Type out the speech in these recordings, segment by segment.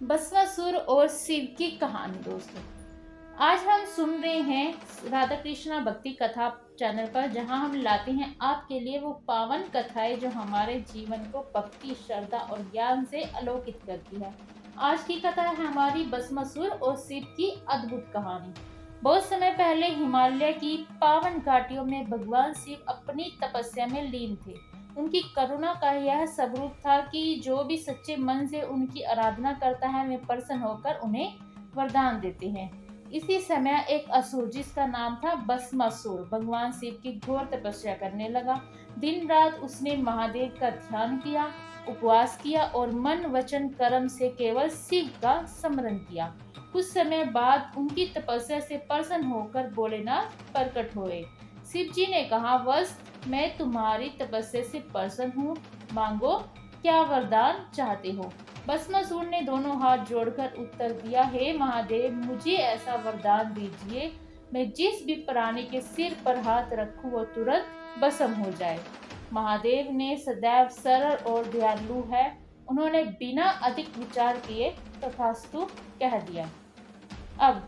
भस्मासुर और शिव की कहानी। दोस्तों, आज हम सुन रहे हैं राधा कृष्णा भक्ति कथा चैनल पर, जहां हम लाते हैं आपके लिए वो पावन कथाएं जो हमारे जीवन को भक्ति, श्रद्धा और ज्ञान से अलौकित करती है। आज की कथा है हमारी भस्मासुर और शिव की अद्भुत कहानी। बहुत समय पहले हिमालय की पावन घाटियों में भगवान शिव अपनी तपस्या में लीन थे। उनकी करुणा का यह स्वरूप था कि जो भी सच्चे मन से उनकी आराधना करता है, वे प्रसन्न होकर उन्हें वरदान देते हैं। इसी समय एक असुर, जिसका नाम था भस्मासुर, भगवान शिव की घोर तपस्या करने लगा। दिन रात उसने महादेव का ध्यान किया, उपवास किया और मन वचन कर्म से केवल शिव का स्मरण किया। कुछ समय बाद उनकी तपस्या से प्रसन्न होकर भोलेनाथ प्रकट हुए। शिव जी ने कहा, वत्स, मैं तुम्हारी तपस्या से प्रसन्न हूँ, मांगो, क्या वरदान चाहते हो। भस्मासुर ने दोनों हाथ जोड़कर उत्तर दिया, हे महादेव, मुझे ऐसा वरदान दीजिए, मैं जिस भी प्राणी के सिर पर हाथ रखूं वो तुरंत भस्म हो जाए। महादेव ने सदैव सरल और दयालु है, उन्होंने बिना अधिक विचार किए तथास्तु कह दिया। अब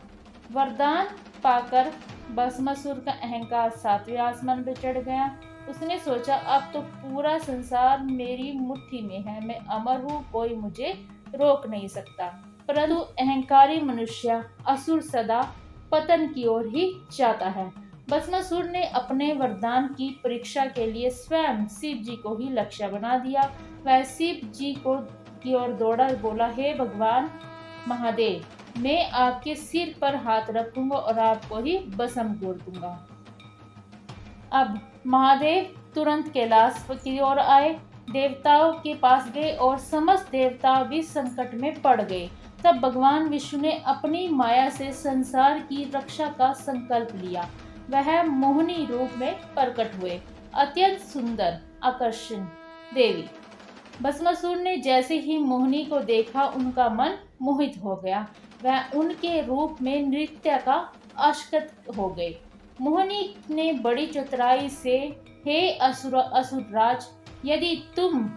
वरदान पाकर भस्मासुर का अहंकार 7वें आसमान पर चढ़ गया। उसने सोचा, अब तो पूरा संसार मेरी मुट्ठी में है, मैं अमर हूँ, कोई मुझे रोक नहीं सकता। परंतु अहंकारी मनुष्य, असुर सदा पतन की ओर ही जाता है। भस्मासुर ने अपने वरदान की परीक्षा के लिए स्वयं शिव जी को ही लक्ष्य बना दिया। वह शिव जी की ओर दौड़ा, बोला, हे भगवान महादेव, मैं आपके सिर पर हाथ रखूंगा और आपको ही भस्म कर दूंगा। अब महादेव तुरंत कैलाश की ओर आए, देवताओं के पास गए और समस्त देवता भी संकट में पड़ गए। तब भगवान विष्णु ने अपनी माया से संसार की रक्षा का संकल्प लिया। वह मोहिनी रूप में प्रकट हुए, अत्यंत सुंदर, आकर्षण देवी। भस्मासुर ने जैसे ही मोहिनी को देखा, उनका मन मोहित हो गया। वह उनके रूप में नृत्य का आसक्त हो गए। मोहिनी ने बड़ी चतुराई से, हे असुरराज, यदि तुम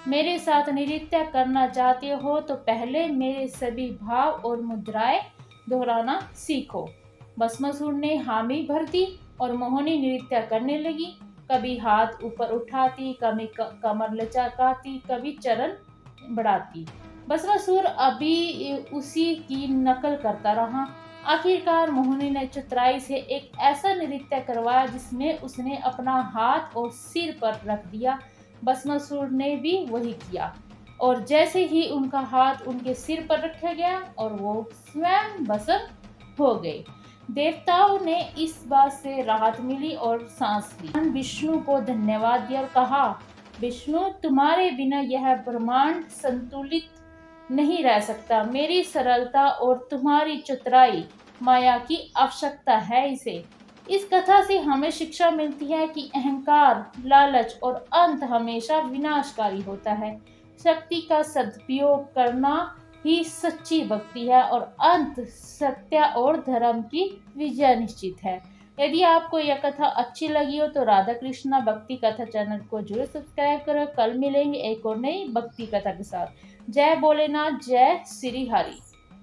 मेरे साथ नृत्य करना चाहते हो तो पहले मेरे सभी भाव और मुद्राएं दोहराना सीखो। भस्मासुर ने हामी भर दी और मोहिनी नृत्य करने लगी। कभी हाथ ऊपर उठाती, कभी कमर लचकाती, कभी चरण बढ़ाती। भस्मासुर अभी उसी की नकल करता रहा। आखिरकार मोहिनी ने चतुराई से एक ऐसा नृत्य करवाया जिसमें उसने अपना हाथ और सिर पर रख दिया। भस्मासुर ने भी वही किया और जैसे ही उनका हाथ उनके सिर पर रखा गया और वो स्वयं भस्म हो गए। देवताओं ने इस बात से राहत मिली और सांस ली। विष्णु को धन्यवाद दिया और कहा, विष्णु, तुम्हारे बिना यह ब्रह्मांड संतुलित नहीं रह सकता। मेरी सरलता और तुम्हारी चतुराई माया की आवश्यकता है इसे। इस कथा से हमें शिक्षा मिलती है कि अहंकार, लालच और अंत हमेशा विनाशकारी होता है। शक्ति का सदुपयोग करना ही सच्ची भक्ति है और अंत सत्य और धर्म की विजय निश्चित है। यदि आपको यह कथा अच्छी लगी हो तो राधा कृष्णा भक्ति कथा चैनल को जरूर सब्सक्राइब करो। कल मिलेंगे एक और नई भक्ति कथा के साथ। जय भोलेनाथ, जय श्री हरि।